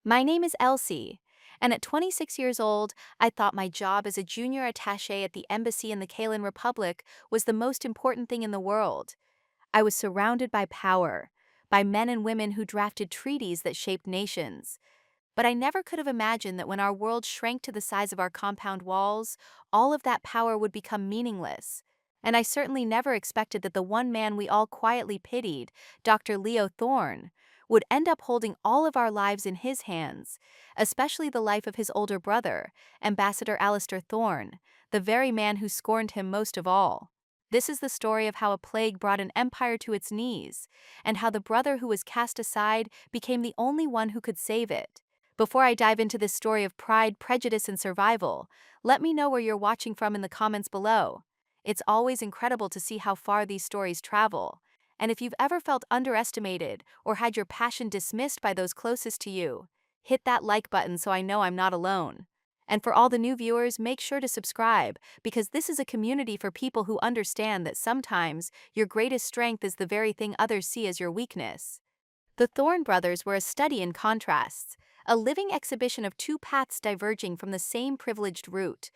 My name is Elsie, and at 26 years old, I thought my job as a junior attaché at the embassy in the Kalen Republic was the most important thing in the world. I was surrounded by power, by men and women who drafted treaties that shaped nations. But I never could have imagined that when our world shrank to the size of our compound walls, all of that power would become meaningless. And I certainly never expected that the one man we all quietly pitied, Dr. Leo Thorne, would end up holding all of our lives in his hands, especially the life of his older brother, Ambassador Alistair Thorne, the very man who scorned him most of all. This is the story of how a plague brought an empire to its knees, and how the brother who was cast aside became the only one who could save it. Before I dive into this story of pride, prejudice, and survival, let me know where you're watching from in the comments below. It's always incredible to see how far these stories travel. And if you've ever felt underestimated or had your passion dismissed by those closest to you, hit that like button so I know I'm not alone. And for all the new viewers, make sure to subscribe, because this is a community for people who understand that sometimes your greatest strength is the very thing others see as your weakness. The Thorne brothers were a study in contrasts, a living exhibition of two paths diverging from the same privileged root.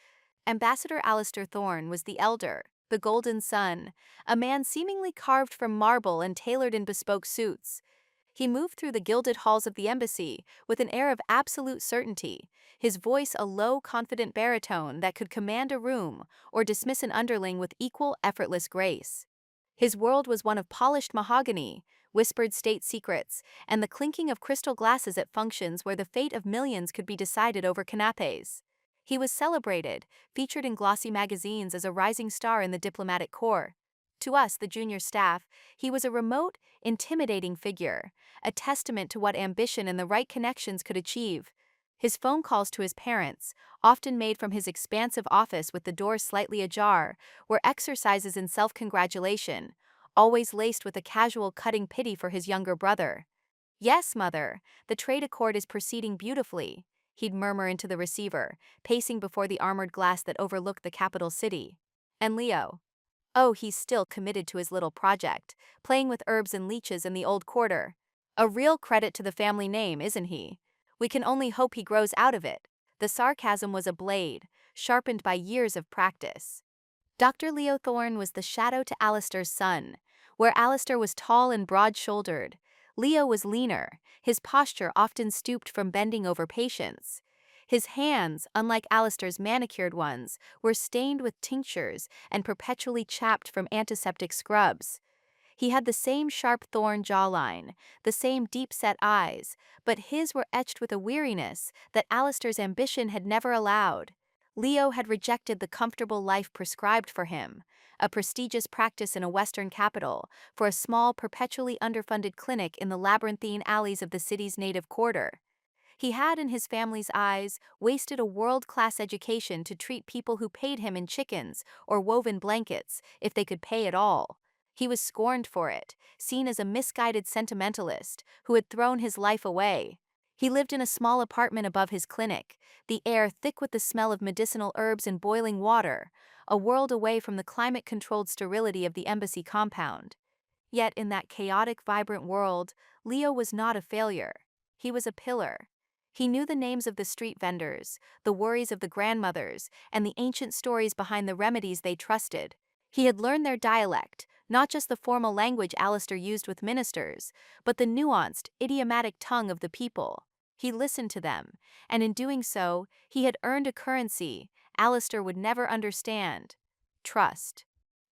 Ambassador Alistair Thorne was the elder, the golden son, a man seemingly carved from marble and tailored in bespoke suits. He moved through the gilded halls of the embassy with an air of absolute certainty, his voice a low, confident baritone that could command a room or dismiss an underling with equal, effortless grace. His world was one of polished mahogany, whispered state secrets, and the clinking of crystal glasses at functions where the fate of millions could be decided over canapes. He was celebrated, featured in glossy magazines as a rising star in the diplomatic corps. To us, the junior staff, he was a remote, intimidating figure, a testament to what ambition and the right connections could achieve. His phone calls to his parents, often made from his expansive office with the door slightly ajar, were exercises in self-congratulation, always laced with a casual cutting pity for his younger brother. "Yes, mother, the trade accord is proceeding beautifully," he'd murmur into the receiver, pacing before the armored glass that overlooked the capital city. And Leo? Oh, he's still committed to his little project, playing with herbs and leeches in the old quarter. A real credit to the family name, isn't he? We can only hope he grows out of it. The sarcasm was a blade, sharpened by years of practice. Dr. Leo Thorne was the shadow to Alistair's son. Where Alistair was tall and broad-shouldered, Leo was leaner, his posture often stooped from bending over patients. His hands, unlike Alistair's manicured ones, were stained with tinctures and perpetually chapped from antiseptic scrubs. He had the same sharp Thorne jawline, the same deep-set eyes, but his were etched with a weariness that Alistair's ambition had never allowed. Leo had rejected the comfortable life prescribed for him, a prestigious practice in a Western capital, for a small, perpetually underfunded clinic in the labyrinthine alleys of the city's native quarter. He had, in his family's eyes, wasted a world-class education to treat people who paid him in chickens or woven blankets, if they could pay at all. He was scorned for it, seen as a misguided sentimentalist who had thrown his life away. He lived in a small apartment above his clinic, the air thick with the smell of medicinal herbs and boiling water, a world away from the climate-controlled sterility of the embassy compound. Yet in that chaotic, vibrant world, Leo was not a failure. He was a pillar. He knew the names of the street vendors, the worries of the grandmothers, and the ancient stories behind the remedies they trusted. He had learned their dialect, not just the formal language Alistair used with ministers, but the nuanced, idiomatic tongue of the people. He listened to them, and in doing so, he had earned a currency Alistair would never understand: trust.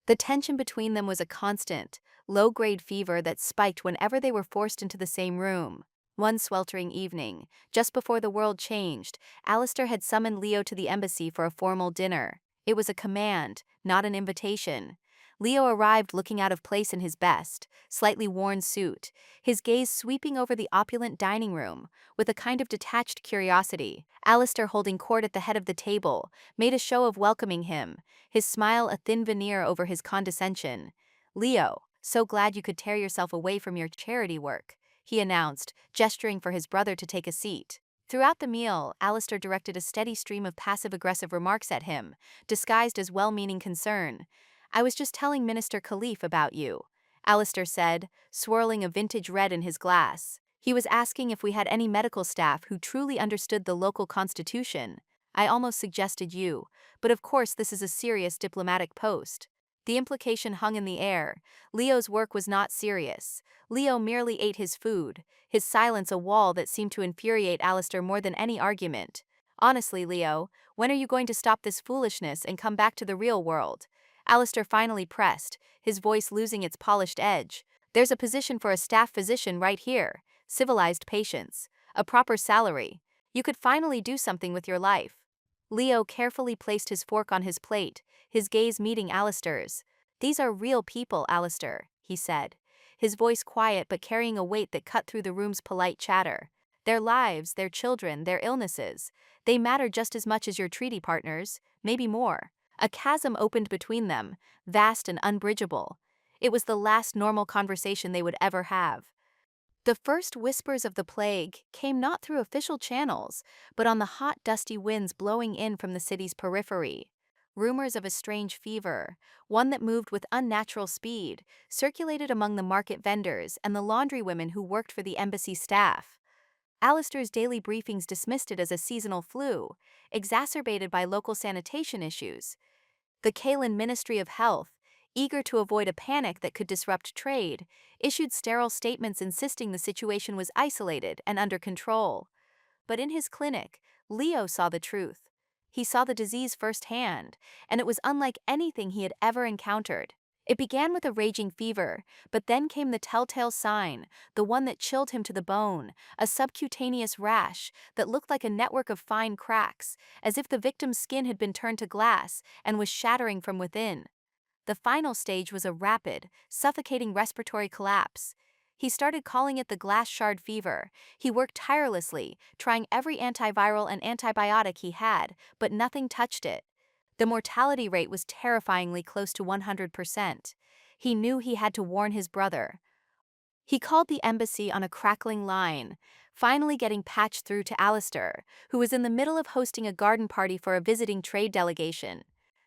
The tension between them was a constant, low-grade fever that spiked whenever they were forced into the same room. One sweltering evening, just before the world changed, Alistair had summoned Leo to the embassy for a formal dinner. It was a command, not an invitation. Leo arrived looking out of place in his best, slightly worn suit, his gaze sweeping over the opulent dining room, with a kind of detached curiosity. Alistair, holding court at the head of the table, made a show of welcoming him, his smile a thin veneer over his condescension. "Leo, so glad you could tear yourself away from your charity work," he announced, gesturing for his brother to take a seat. Throughout the meal, Alistair directed a steady stream of passive-aggressive remarks at him, disguised as well-meaning concern. "I was just telling Minister Khalif about you," Alistair said, swirling a vintage red in his glass. He was asking if we had any medical staff who truly understood the local constitution. I almost suggested you, but of course this is a serious diplomatic post. The implication hung in the air. Leo's work was not serious. Leo merely ate his food, his silence a wall that seemed to infuriate Alistair more than any argument. Honestly, Leo, when are you going to stop this foolishness and come back to the real world? Alistair finally pressed, his voice losing its polished edge. There's a position for a staff physician right here. Civilized patience, a proper salary. You could finally do something with your life. Leo carefully placed his fork on his plate, his gaze meeting Alistair's. These are real people, Alistair, he said, his voice quiet but carrying a weight that cut through the room's polite chatter. Their lives, their children, their illnesses, they matter just as much as your treaty partners, maybe more. A chasm opened between them, vast and unbridgeable. It was the last normal conversation they would ever have. The first whispers of the plague came not through official channels, but on the hot, dusty winds blowing in from the city's periphery. Rumors of a strange fever, one that moved with unnatural speed, circulated among the market vendors and the laundry women who worked for the embassy staff. Alistair's daily briefings dismissed it as a seasonal flu, exacerbated by local sanitation issues. The Kalen Ministry of Health, eager to avoid a panic that could disrupt trade, issued sterile statements insisting the situation was isolated and under control. But in his clinic, Leo saw the truth. He saw the disease firsthand, and it was unlike anything he had ever encountered. It began with a raging fever, but then came the telltale sign, the one that chilled him to the bone, a subcutaneous rash that looked like a network of fine cracks, as if the victim's skin had been turned to glass and was shattering from within. The final stage was a rapid, suffocating respiratory collapse. He started calling it the glass shard fever. He worked tirelessly, trying every antiviral and antibiotic he had, but nothing touched it. The mortality rate was terrifyingly close to 100%. He knew he had to warn his brother. He called the embassy on a crackling line, finally getting patched through to Alistair, who was in the middle of hosting a garden party for a visiting trade delegation.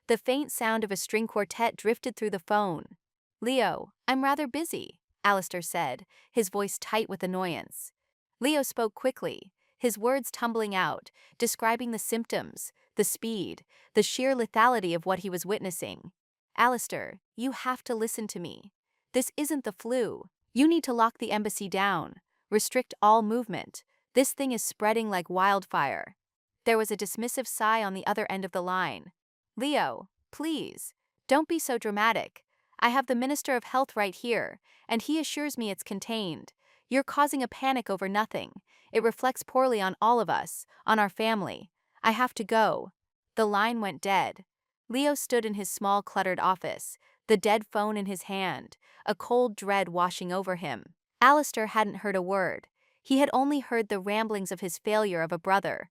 The faint sound of a string quartet drifted through the phone. "Leo, I'm rather busy," Alistair said, his voice tight with annoyance. Leo spoke quickly, his words tumbling out, describing the symptoms, the speed, the sheer lethality of what he was witnessing. "Alistair, you have to listen to me. This isn't the flu. You need to lock the embassy down, restrict all movement. This thing is spreading like wildfire." There was a dismissive sigh on the other end of the line. "Leo, please, don't be so dramatic. I have the Minister of Health right here, and he assures me it's contained. You're causing a panic over nothing. It reflects poorly on all of us, on our family. I have to go." The line went dead. Leo stood in his small, cluttered office, the dead phone in his hand, a cold dread washing over him. Alistair hadn't heard a word. He had only heard the ramblings of his failure of a brother.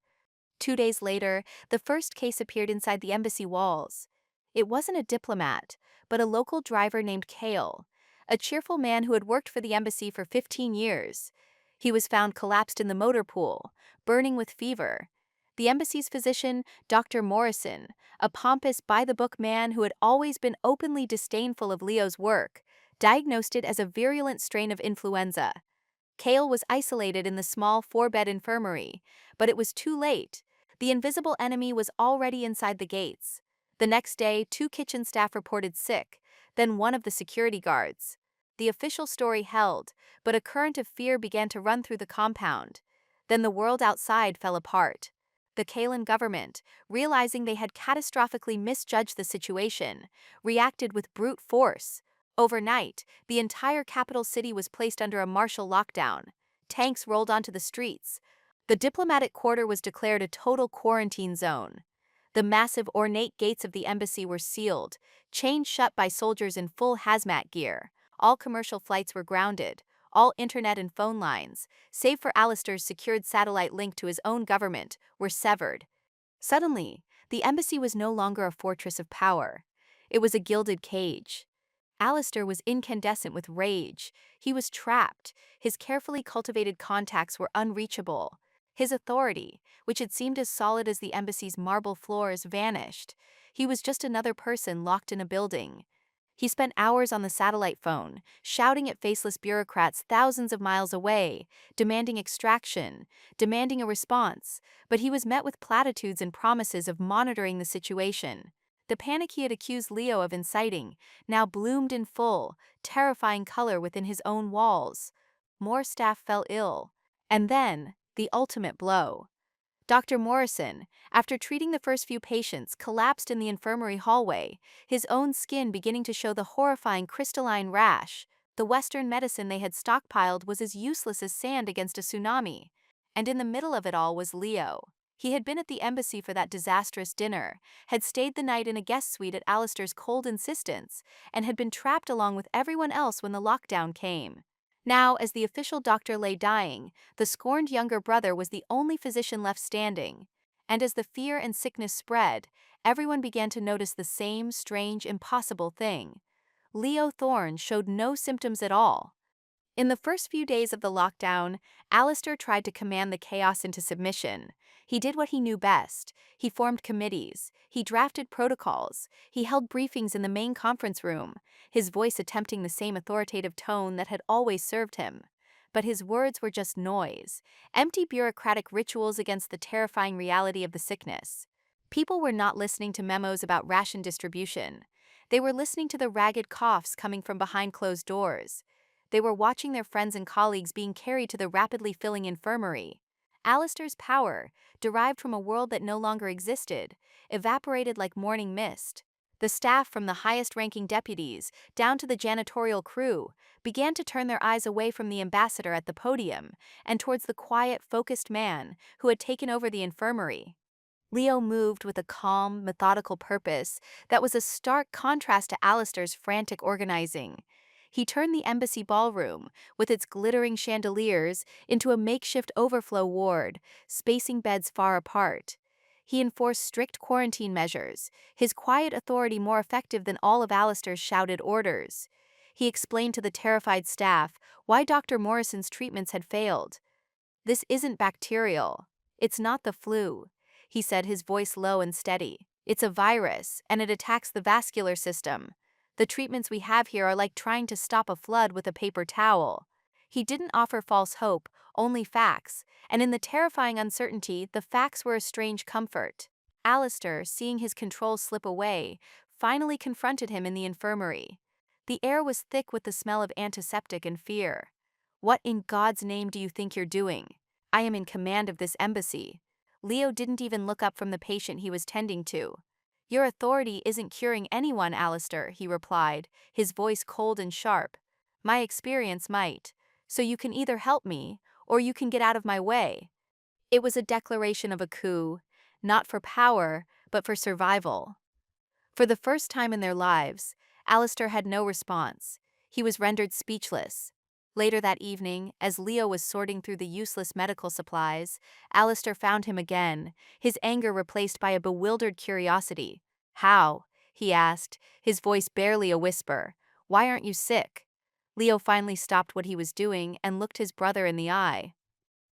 2 days later, the first case appeared inside the embassy walls. It wasn't a diplomat, but a local driver named Kale, a cheerful man who had worked for the embassy for 15 years. He was found collapsed in the motor pool, burning with fever. The embassy's physician, Dr. Morrison, a pompous, by-the-book man who had always been openly disdainful of Leo's work, diagnosed it as a virulent strain of influenza. Kale was isolated in the small 4-bed infirmary, but it was too late. The invisible enemy was already inside the gates. The next day, 2 kitchen staff reported sick, then one of the security guards. The official story held, but a current of fear began to run through the compound. Then the world outside fell apart. The Kalen government, realizing they had catastrophically misjudged the situation, reacted with brute force. Overnight, the entire capital city was placed under a martial lockdown. Tanks rolled onto the streets. The diplomatic quarter was declared a total quarantine zone. The massive ornate gates of the embassy were sealed, chained shut by soldiers in full hazmat gear. All commercial flights were grounded. All internet and phone lines, save for Alistair's secured satellite link to his own government, were severed. Suddenly, the embassy was no longer a fortress of power. It was a gilded cage. Alistair was incandescent with rage. He was trapped. His carefully cultivated contacts were unreachable. His authority, which had seemed as solid as the embassy's marble floors, vanished. He was just another person locked in a building. He spent hours on the satellite phone, shouting at faceless bureaucrats thousands of miles away, demanding extraction, demanding a response, but he was met with platitudes and promises of monitoring the situation. The panic he had accused Leo of inciting now bloomed in full, terrifying color within his own walls. More staff fell ill. And then, the ultimate blow. Dr. Morrison, after treating the first few patients, collapsed in the infirmary hallway, his own skin beginning to show the horrifying crystalline rash. The Western medicine they had stockpiled was as useless as sand against a tsunami. And in the middle of it all was Leo. He had been at the embassy for that disastrous dinner, had stayed the night in a guest suite at Alistair's cold insistence, and had been trapped along with everyone else when the lockdown came. Now, as the official doctor lay dying, the scorned younger brother was the only physician left standing. And as the fear and sickness spread, everyone began to notice the same strange, impossible thing. Leo Thorne showed no symptoms at all. In the first few days of the lockdown, Alistair tried to command the chaos into submission. He did what he knew best. He formed committees. He drafted protocols. He held briefings in the main conference room, his voice attempting the same authoritative tone that had always served him. But his words were just noise, empty bureaucratic rituals against the terrifying reality of the sickness. People were not listening to memos about ration distribution. They were listening to the ragged coughs coming from behind closed doors. They were watching their friends and colleagues being carried to the rapidly filling infirmary. Alistair's power, derived from a world that no longer existed, evaporated like morning mist. The staff, from the highest-ranking deputies down to the janitorial crew, began to turn their eyes away from the ambassador at the podium and towards the quiet, focused man who had taken over the infirmary. Leo moved with a calm, methodical purpose that was a stark contrast to Alistair's frantic organizing. He turned the embassy ballroom, with its glittering chandeliers, into a makeshift overflow ward, spacing beds far apart. He enforced strict quarantine measures, his quiet authority more effective than all of Alistair's shouted orders. He explained to the terrified staff why Dr. Morrison's treatments had failed. "This isn't bacterial. It's not the flu," he said, his voice low and steady. "It's a virus, and it attacks the vascular system. The treatments we have here are like trying to stop a flood with a paper towel." He didn't offer false hope, only facts, and in the terrifying uncertainty, the facts were a strange comfort. Alistair, seeing his control slip away, finally confronted him in the infirmary. The air was thick with the smell of antiseptic and fear. "What in God's name do you think you're doing? I am in command of this embassy." Leo didn't even look up from the patient he was tending to. "Your authority isn't curing anyone, Alistair," he replied, his voice cold and sharp. "My experience might. So you can either help me, or you can get out of my way." It was a declaration of a coup, not for power, but for survival. For the first time in their lives, Alistair had no response. He was rendered speechless. Later that evening, as Leo was sorting through the useless medical supplies, Alistair found him again, his anger replaced by a bewildered curiosity. "How?" he asked, his voice barely a whisper. "Why aren't you sick?" Leo finally stopped what he was doing and looked his brother in the eye.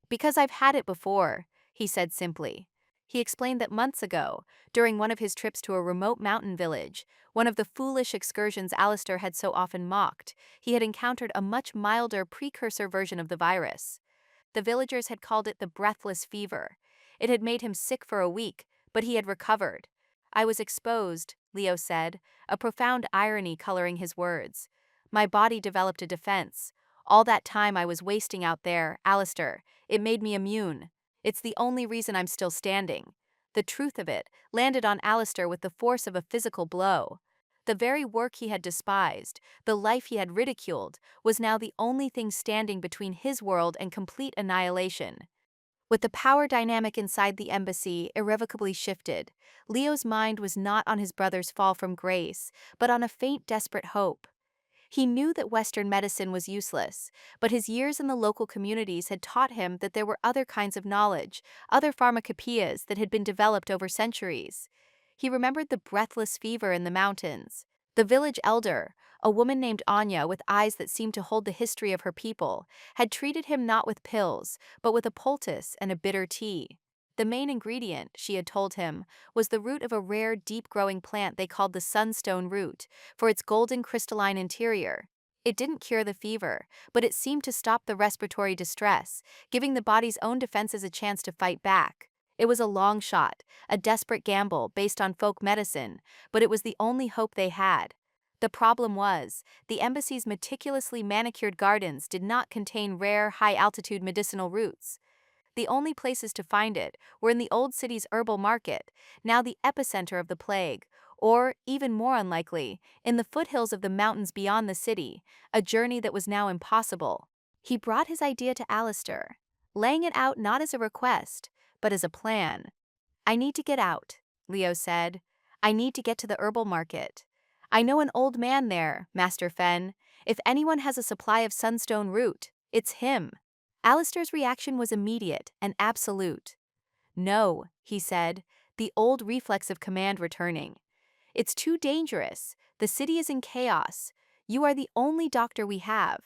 "Because I've had it before," he said simply. He explained that months ago, during one of his trips to a remote mountain village, one of the foolish excursions Alistair had so often mocked, he had encountered a much milder precursor version of the virus. The villagers had called it the breathless fever. It had made him sick for a week, but he had recovered. "I was exposed," Leo said, a profound irony coloring his words. "My body developed a defense. All that time I was wasting out there, Alistair, it made me immune. It's the only reason I'm still standing." The truth of it landed on Alistair with the force of a physical blow. The very work he had despised, the life he had ridiculed, was now the only thing standing between his world and complete annihilation. With the power dynamic inside the embassy irrevocably shifted, Leo's mind was not on his brother's fall from grace, but on a faint, desperate hope. He knew that Western medicine was useless, but his years in the local communities had taught him that there were other kinds of knowledge, other pharmacopoeias that had been developed over centuries. He remembered the breathless fever in the mountains. The village elder, a woman named Anya with eyes that seemed to hold the history of her people, had treated him not with pills, but with a poultice and a bitter tea. The main ingredient, she had told him, was the root of a rare, deep-growing plant they called the sunstone root, for its golden crystalline interior. It didn't cure the fever, but it seemed to stop the respiratory distress, giving the body's own defenses a chance to fight back. It was a long shot, a desperate gamble based on folk medicine, but it was the only hope they had. The problem was, the embassy's meticulously manicured gardens did not contain rare, high-altitude medicinal roots. The only places to find it were in the old city's herbal market, now the epicenter of the plague, or, even more unlikely, in the foothills of the mountains beyond the city, a journey that was now impossible. He brought his idea to Alistair, laying it out not as a request, but as a plan. "I need to get out," Leo said. "I need to get to the herbal market. I know an old man there, Master Fen. If anyone has a supply of sunstone root, it's him." Alistair's reaction was immediate and absolute. "No," he said, the old reflex of command returning. "It's too dangerous. The city is in chaos. You are the only doctor we have.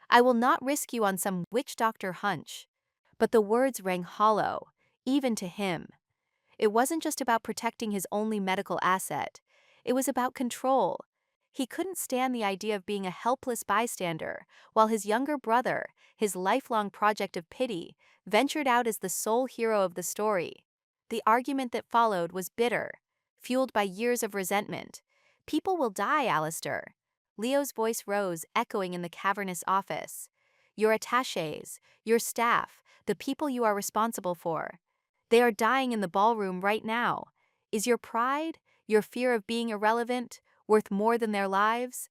I will not risk you on some witch doctor hunch." But the words rang hollow, even to him. It wasn't just about protecting his only medical asset. It was about control. He couldn't stand the idea of being a helpless bystander, while his younger brother, his lifelong project of pity, ventured out as the sole hero of the story. The argument that followed was bitter, fueled by years of resentment. "People will die, Alistair." Leo's voice rose, echoing in the cavernous office. "Your attachés, your staff, the people you are responsible for. They are dying in the ballroom right now. Is your pride, your fear of being irrelevant, worth more than their lives?"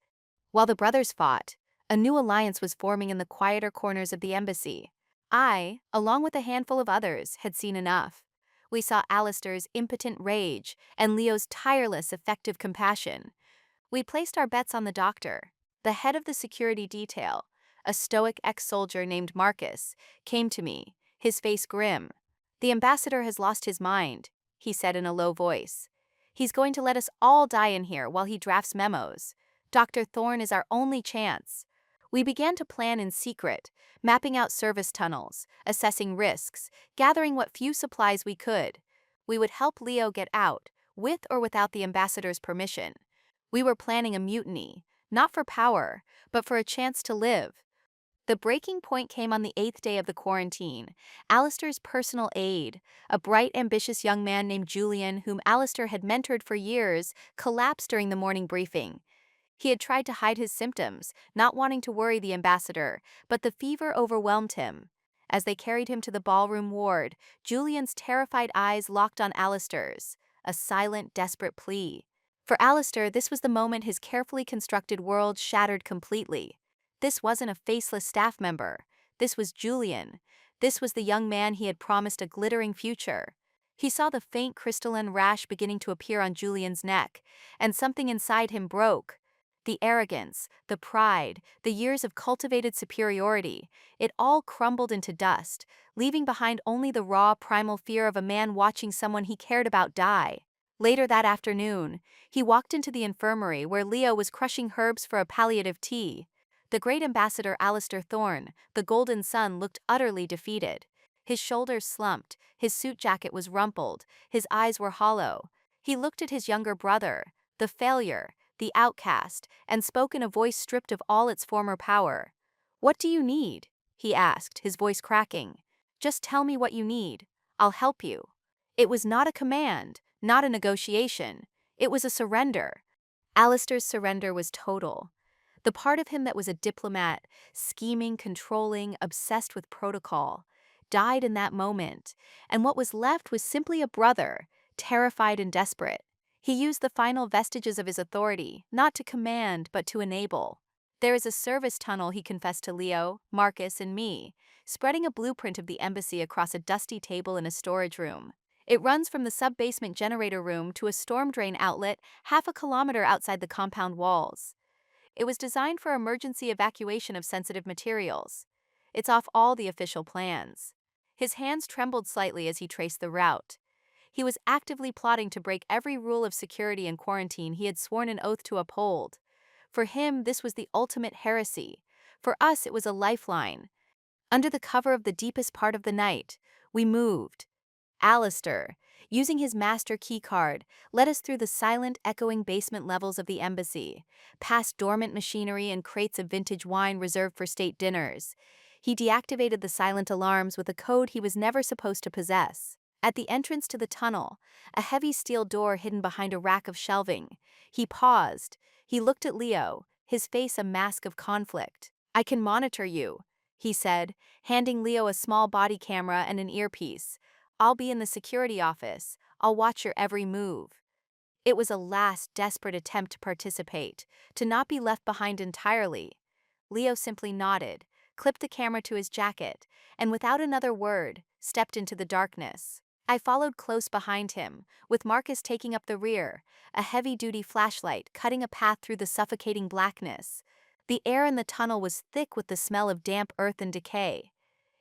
While the brothers fought, a new alliance was forming in the quieter corners of the embassy. I, along with a handful of others, had seen enough. We saw Alistair's impotent rage and Leo's tireless, effective compassion. We placed our bets on the doctor. The head of the security detail, a stoic ex-soldier named Marcus, came to me, his face grim. "The ambassador has lost his mind," he said in a low voice. "He's going to let us all die in here while he drafts memos. Dr. Thorne is our only chance." We began to plan in secret, mapping out service tunnels, assessing risks, gathering what few supplies we could. We would help Leo get out, with or without the ambassador's permission. We were planning a mutiny, not for power, but for a chance to live. The breaking point came on the 8th day of the quarantine. Alistair's personal aide, a bright, ambitious young man named Julian, whom Alistair had mentored for years, collapsed during the morning briefing. He had tried to hide his symptoms, not wanting to worry the ambassador, but the fever overwhelmed him. As they carried him to the ballroom ward, Julian's terrified eyes locked on Alistair's, a silent, desperate plea. For Alistair, this was the moment his carefully constructed world shattered completely. This wasn't a faceless staff member. This was Julian. This was the young man he had promised a glittering future. He saw the faint crystalline rash beginning to appear on Julian's neck, and something inside him broke. The arrogance, the pride, the years of cultivated superiority, it all crumbled into dust, leaving behind only the raw, primal fear of a man watching someone he cared about die. Later that afternoon, he walked into the infirmary where Leo was crushing herbs for a palliative tea. The great ambassador Alistair Thorne, the Golden Sun, looked utterly defeated. His shoulders slumped, his suit jacket was rumpled, his eyes were hollow. He looked at his younger brother, the failure, the outcast, and spoke in a voice stripped of all its former power. "What do you need?" he asked, his voice cracking. "Just tell me what you need. I'll help you." It was not a command, not a negotiation. It was a surrender. Alistair's surrender was total. The part of him that was a diplomat, scheming, controlling, obsessed with protocol, died in that moment, and what was left was simply a brother, terrified and desperate. He used the final vestiges of his authority, not to command, but to enable. "There is a service tunnel," he confessed to Leo, Marcus, and me, spreading a blueprint of the embassy across a dusty table in a storage room. "It runs from the sub-basement generator room to a storm drain outlet half a kilometer outside the compound walls. It was designed for emergency evacuation of sensitive materials. It's off all the official plans." His hands trembled slightly as he traced the route. He was actively plotting to break every rule of security and quarantine he had sworn an oath to uphold. For him, this was the ultimate heresy. For us, it was a lifeline. Under the cover of the deepest part of the night, we moved. Alistair, using his master keycard, led us through the silent, echoing basement levels of the embassy, past dormant machinery and crates of vintage wine reserved for state dinners. He deactivated the silent alarms with a code he was never supposed to possess. At the entrance to the tunnel, a heavy steel door hidden behind a rack of shelving, he paused. He looked at Leo, his face a mask of conflict. "I can monitor you," he said, handing Leo a small body camera and an earpiece. "I'll be in the security office. I'll watch your every move." It was a last desperate attempt to participate, to not be left behind entirely. Leo simply nodded, clipped the camera to his jacket, and without another word, stepped into the darkness. I followed close behind him, with Marcus taking up the rear, a heavy-duty flashlight cutting a path through the suffocating blackness. The air in the tunnel was thick with the smell of damp earth and decay.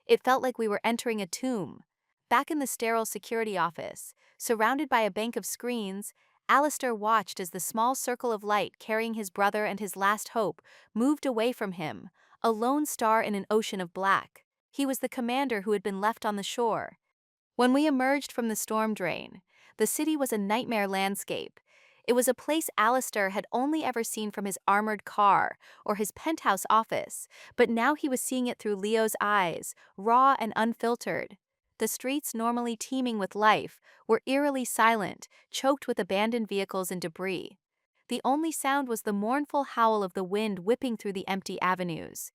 It felt like we were entering a tomb. Back in the sterile security office, surrounded by a bank of screens, Alistair watched as the small circle of light carrying his brother and his last hope moved away from him, a lone star in an ocean of black. He was the commander who had been left on the shore. When we emerged from the storm drain, the city was a nightmare landscape. It was a place Alistair had only ever seen from his armored car or his penthouse office, but now he was seeing it through Leo's eyes, raw and unfiltered. The streets, normally teeming with life, were eerily silent, choked with abandoned vehicles and debris. The only sound was the mournful howl of the wind whipping through the empty avenues.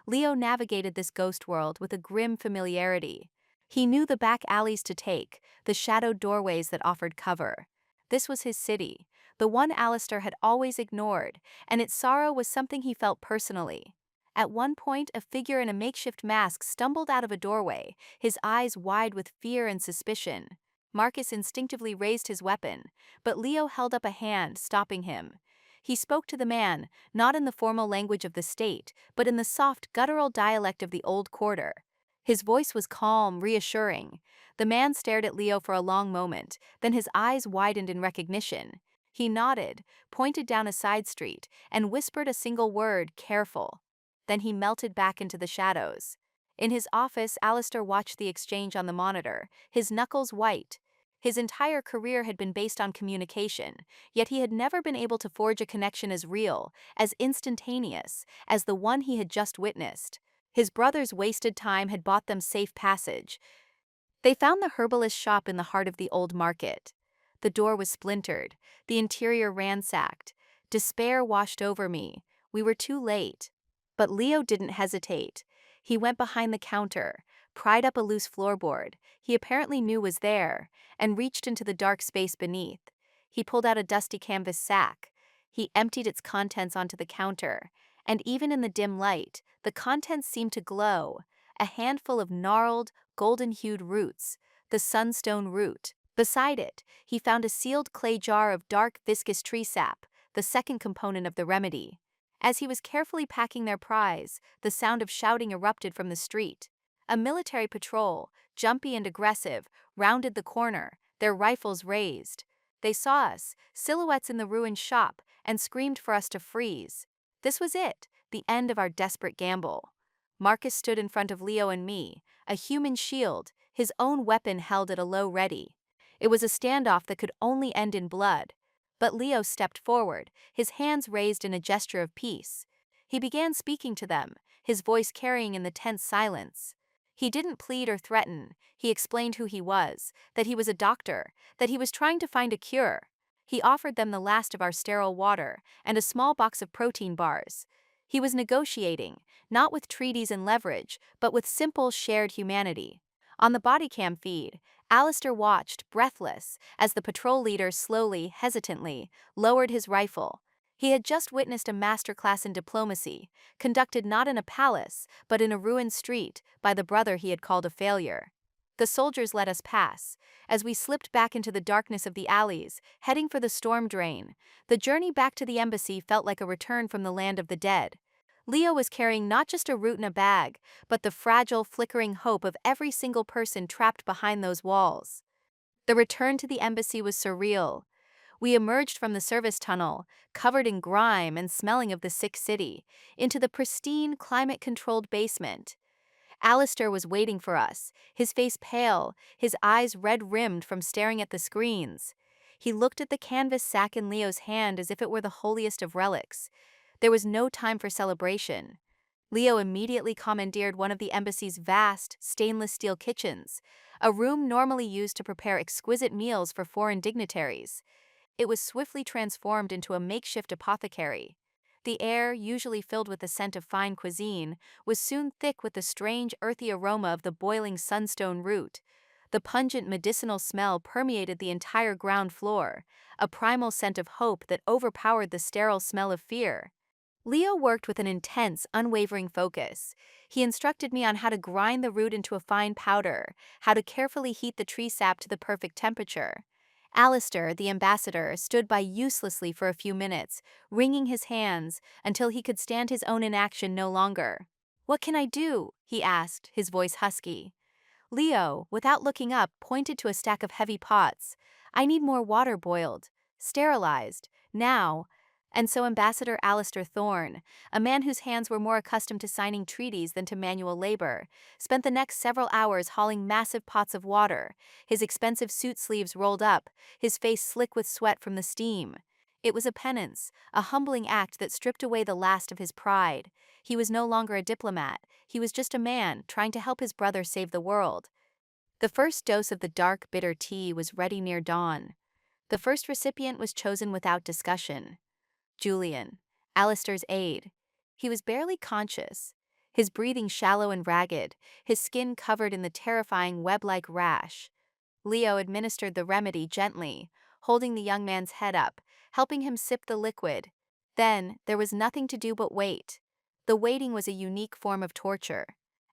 Leo navigated this ghost world with a grim familiarity. He knew the back alleys to take, the shadowed doorways that offered cover. This was his city, the one Alistair had always ignored, and its sorrow was something he felt personally. At one point, a figure in a makeshift mask stumbled out of a doorway, his eyes wide with fear and suspicion. Marcus instinctively raised his weapon, but Leo held up a hand, stopping him. He spoke to the man, not in the formal language of the state, but in the soft, guttural dialect of the old quarter. His voice was calm, reassuring. The man stared at Leo for a long moment, then his eyes widened in recognition. He nodded, pointed down a side street, and whispered a single word, "Careful." Then he melted back into the shadows. In his office, Alistair watched the exchange on the monitor, his knuckles white. His entire career had been based on communication, yet he had never been able to forge a connection as real, as instantaneous, as the one he had just witnessed. His brother's wasted time had bought them safe passage. They found the herbalist shop in the heart of the old market. The door was splintered, the interior ransacked. Despair washed over me. We were too late. But Leo didn't hesitate. He went behind the counter, pried up a loose floorboard he apparently knew was there, and reached into the dark space beneath. He pulled out a dusty canvas sack. He emptied its contents onto the counter, and even in the dim light, the contents seemed to glow. A handful of gnarled, golden-hued roots, the sunstone root. Beside it, he found a sealed clay jar of dark, viscous tree sap, the second component of the remedy. As he was carefully packing their prize, the sound of shouting erupted from the street. A military patrol, jumpy and aggressive, rounded the corner, their rifles raised. They saw us, silhouettes in the ruined shop, and screamed for us to freeze. This was it, the end of our desperate gamble. Marcus stood in front of Leo and me, a human shield, his own weapon held at a low ready. It was a standoff that could only end in blood. But Leo stepped forward, his hands raised in a gesture of peace. He began speaking to them, his voice carrying in the tense silence. He didn't plead or threaten. He explained who he was, that he was a doctor, that he was trying to find a cure. He offered them the last of our sterile water and a small box of protein bars. He was negotiating, not with treaties and leverage, but with simple shared humanity. On the bodycam feed, Alistair watched, breathless, as the patrol leader slowly, hesitantly, lowered his rifle. He had just witnessed a masterclass in diplomacy, conducted not in a palace, but in a ruined street, by the brother he had called a failure. The soldiers let us pass. As we slipped back into the darkness of the alleys, heading for the storm drain, the journey back to the embassy felt like a return from the land of the dead. Leo was carrying not just a root in a bag, but the fragile, flickering hope of every single person trapped behind those walls. The return to the embassy was surreal. We emerged from the service tunnel, covered in grime and smelling of the sick city, into the pristine, climate-controlled basement. Alistair was waiting for us, his face pale, his eyes red-rimmed from staring at the screens. He looked at the canvas sack in Leo's hand as if it were the holiest of relics. There was no time for celebration. Leo immediately commandeered one of the embassy's vast, stainless steel kitchens, a room normally used to prepare exquisite meals for foreign dignitaries. It was swiftly transformed into a makeshift apothecary. The air, usually filled with the scent of fine cuisine, was soon thick with the strange earthy aroma of the boiling sunstone root. The pungent medicinal smell permeated the entire ground floor, a primal scent of hope that overpowered the sterile smell of fear. Leo worked with an intense, unwavering focus. He instructed me on how to grind the root into a fine powder, how to carefully heat the tree sap to the perfect temperature. Alistair, the ambassador, stood by uselessly for a few minutes, wringing his hands until he could stand his own inaction no longer. "What can I do?" he asked, his voice husky. Leo, without looking up, pointed to a stack of heavy pots. "I need more water boiled, sterilized, now." And so Ambassador Alistair Thorne, a man whose hands were more accustomed to signing treaties than to manual labor, spent the next several hours hauling massive pots of water, his expensive suit sleeves rolled up, his face slick with sweat from the steam. It was a penance, a humbling act that stripped away the last of his pride. He was no longer a diplomat, he was just a man trying to help his brother save the world. The first dose of the dark, bitter tea was ready near dawn. The first recipient was chosen without discussion. Julian, Alistair's aide. He was barely conscious, his breathing shallow and ragged, his skin covered in the terrifying web-like rash. Leo administered the remedy gently, holding the young man's head up, helping him sip the liquid. Then, there was nothing to do but wait. The waiting was a unique form of torture.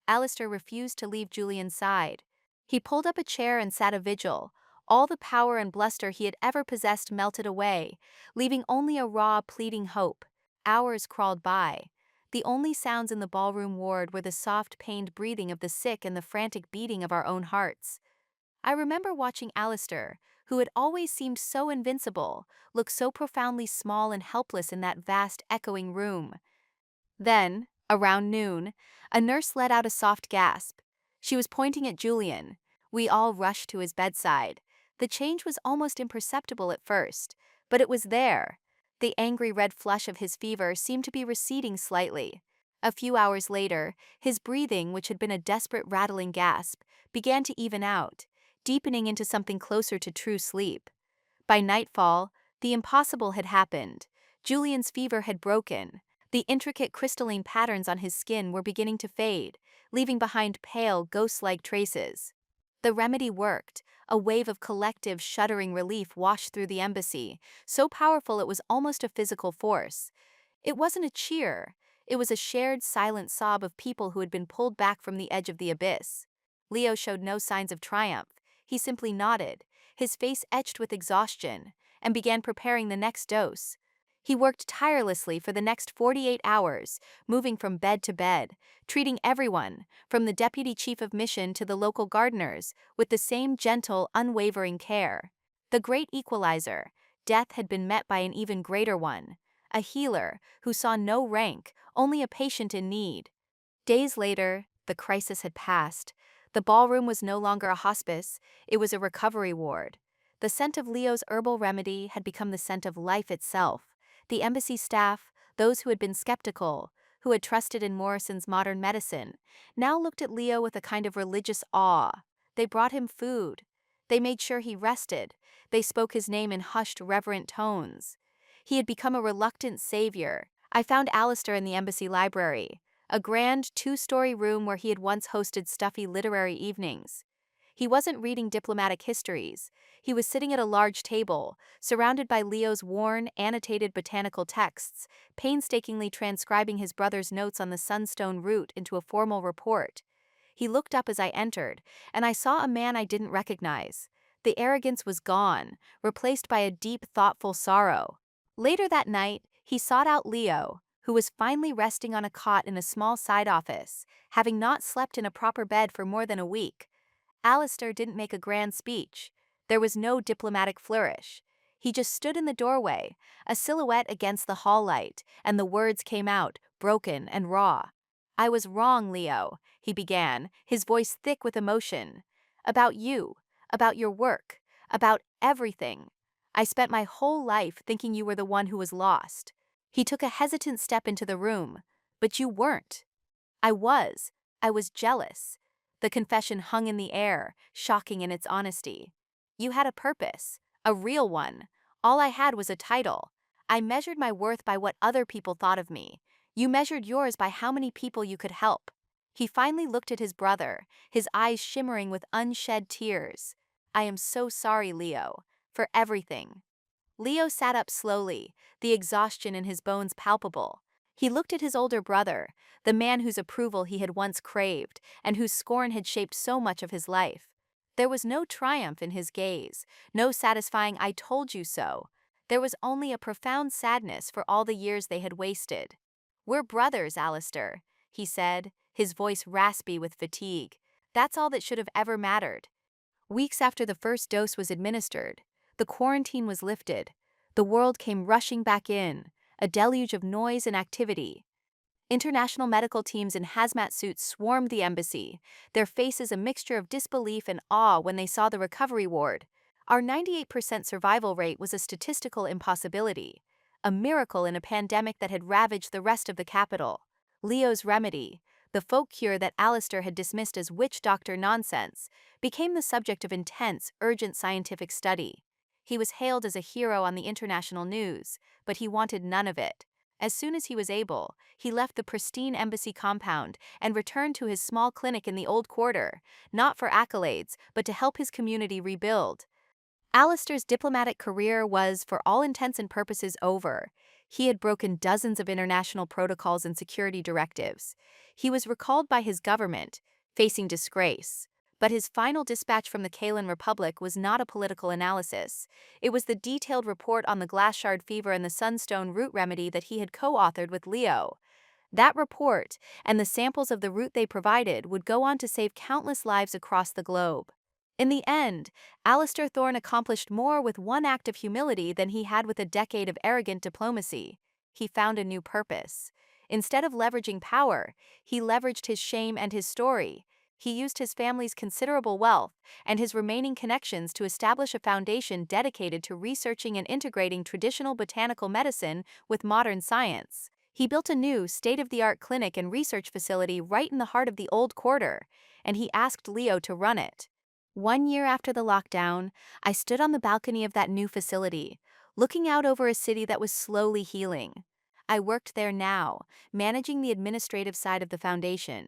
Alistair refused to leave Julian's side. He pulled up a chair and sat a vigil. All the power and bluster he had ever possessed melted away, leaving only a raw, pleading hope. Hours crawled by. The only sounds in the ballroom ward were the soft, pained breathing of the sick and the frantic beating of our own hearts. I remember watching Alistair, who had always seemed so invincible, look so profoundly small and helpless in that vast, echoing room. Then, around noon, a nurse let out a soft gasp. She was pointing at Julian. We all rushed to his bedside. The change was almost imperceptible at first, but it was there. The angry red flush of his fever seemed to be receding slightly. A few hours later, his breathing, which had been a desperate rattling gasp, began to even out, deepening into something closer to true sleep. By nightfall, the impossible had happened. Julian's fever had broken. The intricate crystalline patterns on his skin were beginning to fade, leaving behind pale, ghost-like traces. The remedy worked. A wave of collective, shuddering relief washed through the embassy, so powerful it was almost a physical force. It wasn't a cheer. It was a shared, silent sob of people who had been pulled back from the edge of the abyss. Leo showed no signs of triumph. He simply nodded, his face etched with exhaustion, and began preparing the next dose. He worked tirelessly for the next 48 hours, moving from bed to bed, treating everyone, from the deputy chief of mission to the local gardeners, with the same gentle, unwavering care. The great equalizer, death had been met by an even greater one, a healer who saw no rank, only a patient in need. Days later, the crisis had passed. The ballroom was no longer a hospice, it was a recovery ward. The scent of Leo's herbal remedy had become the scent of life itself. The embassy staff, those who had been skeptical, who had trusted in Morrison's modern medicine, now looked at Leo with a kind of religious awe. They brought him food. They made sure he rested. They spoke his name in hushed, reverent tones. He had become a reluctant savior. I found Alistair in the embassy library, a grand two-story room where he had once hosted stuffy literary evenings. He wasn't reading diplomatic histories. He was sitting at a large table, surrounded by Leo's worn, annotated botanical texts, painstakingly transcribing his brother's notes on the sunstone root into a formal report. He looked up as I entered, and I saw a man I didn't recognize. The arrogance was gone, replaced by a deep, thoughtful sorrow. Later that night, he sought out Leo, who was finally resting on a cot in a small side office, having not slept in a proper bed for more than a week. Alistair didn't make a grand speech. There was no diplomatic flourish. He just stood in the doorway, a silhouette against the hall light, and the words came out, broken and raw. I was wrong, Leo, he began, his voice thick with emotion. About you, about your work, about everything. I spent my whole life thinking you were the one who was lost. He took a hesitant step into the room. But you weren't. I was. I was jealous. The confession hung in the air, shocking in its honesty. You had a purpose, a real one. All I had was a title. I measured my worth by what other people thought of me. You measured yours by how many people you could help. He finally looked at his brother, his eyes shimmering with unshed tears. I am so sorry, Leo, for everything. Leo sat up slowly, the exhaustion in his bones palpable. He looked at his older brother, the man whose approval he had once craved, and whose scorn had shaped so much of his life. There was no triumph in his gaze, no satisfying "I told you so." There was only a profound sadness for all the years they had wasted. "We're brothers, Alistair," he said, his voice raspy with fatigue. "That's all that should have ever mattered." Weeks after the first dose was administered, the quarantine was lifted. The world came rushing back in, a deluge of noise and activity. International medical teams in hazmat suits swarmed the embassy, their faces a mixture of disbelief and awe when they saw the recovery ward. Our 98% survival rate was a statistical impossibility, a miracle in a pandemic that had ravaged the rest of the capital. Leo's remedy, the folk cure that Alistair had dismissed as witch doctor nonsense, became the subject of intense, urgent scientific study. He was hailed as a hero on the international news, but he wanted none of it. As soon as he was able, he left the pristine embassy compound and returned to his small clinic in the old quarter, not for accolades, but to help his community rebuild. Alistair's diplomatic career was, for all intents and purposes, over. He had broken dozens of international protocols and security directives. He was recalled by his government, facing disgrace. But his final dispatch from the Kalen Republic was not a political analysis. It was the detailed report on the glass shard fever and the sunstone root remedy that he had co-authored with Leo. That report, and the samples of the root they provided, would go on to save countless lives across the globe. In the end, Alistair Thorne accomplished more with one act of humility than he had with a decade of arrogant diplomacy. He found a new purpose. Instead of leveraging power, he leveraged his shame and his story. He used his family's considerable wealth and his remaining connections to establish a foundation dedicated to researching and integrating traditional botanical medicine with modern science. He built a new, state-of-the-art clinic and research facility right in the heart of the old quarter, and he asked Leo to run it. 1 year after the lockdown, I stood on the balcony of that new facility, looking out over a city that was slowly healing. I worked there now, managing the administrative side of the foundation.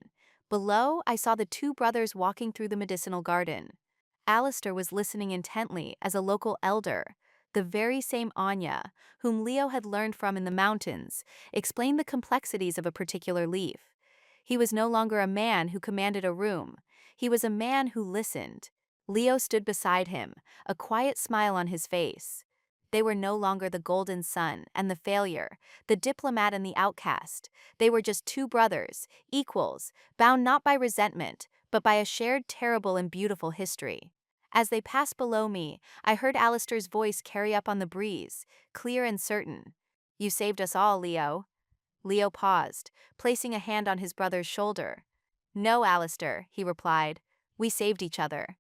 Below, I saw the two brothers walking through the medicinal garden. Alistair was listening intently as a local elder. The very same Anya, whom Leo had learned from in the mountains, explained the complexities of a particular leaf. He was no longer a man who commanded a room. He was a man who listened. Leo stood beside him, a quiet smile on his face. They were no longer the golden son and the failure, the diplomat and the outcast. They were just two brothers, equals, bound not by resentment, but by a shared terrible and beautiful history. As they passed below me, I heard Alistair's voice carry up on the breeze, clear and certain. "You saved us all, Leo." Leo paused, placing a hand on his brother's shoulder. "No, Alistair," he replied. "We saved each other."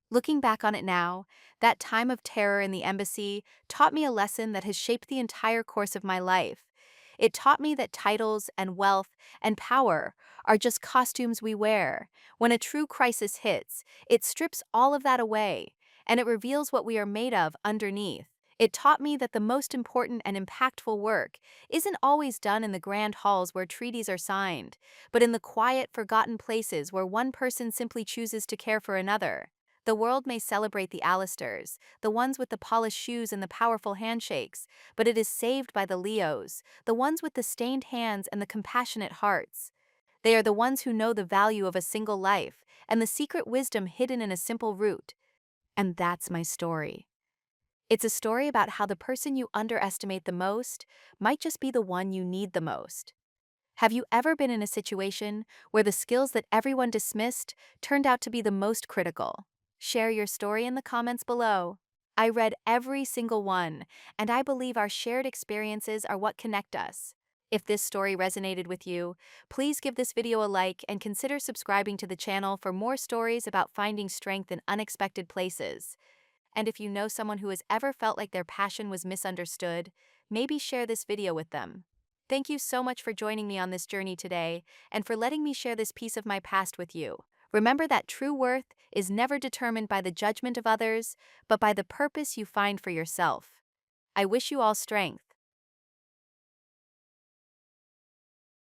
Looking back on it now, that time of terror in the embassy taught me a lesson that has shaped the entire course of my life. It taught me that titles and wealth and power are just costumes we wear. When a true crisis hits, it strips all of that away, and it reveals what we are made of underneath. It taught me that the most important and impactful work isn't always done in the grand halls where treaties are signed, but in the quiet, forgotten places where one person simply chooses to care for another. The world may celebrate the Alistairs, the ones with the polished shoes and the powerful handshakes, but it is saved by the Leos, the ones with the stained hands and the compassionate hearts. They are the ones who know the value of a single life and the secret wisdom hidden in a simple root. And that's my story. It's a story about how the person you underestimate the most might just be the one you need the most. Have you ever been in a situation where the skills that everyone dismissed turned out to be the most critical? Share your story in the comments below. I read every single one, and I believe our shared experiences are what connect us. If this story resonated with you, please give this video a like and consider subscribing to the channel for more stories about finding strength in unexpected places. And if you know someone who has ever felt like their passion was misunderstood, maybe share this video with them. Thank you so much for joining me on this journey today and for letting me share this piece of my past with you. Remember that true worth is never determined by the judgment of others, but by the purpose you find for yourself. I wish you all strength.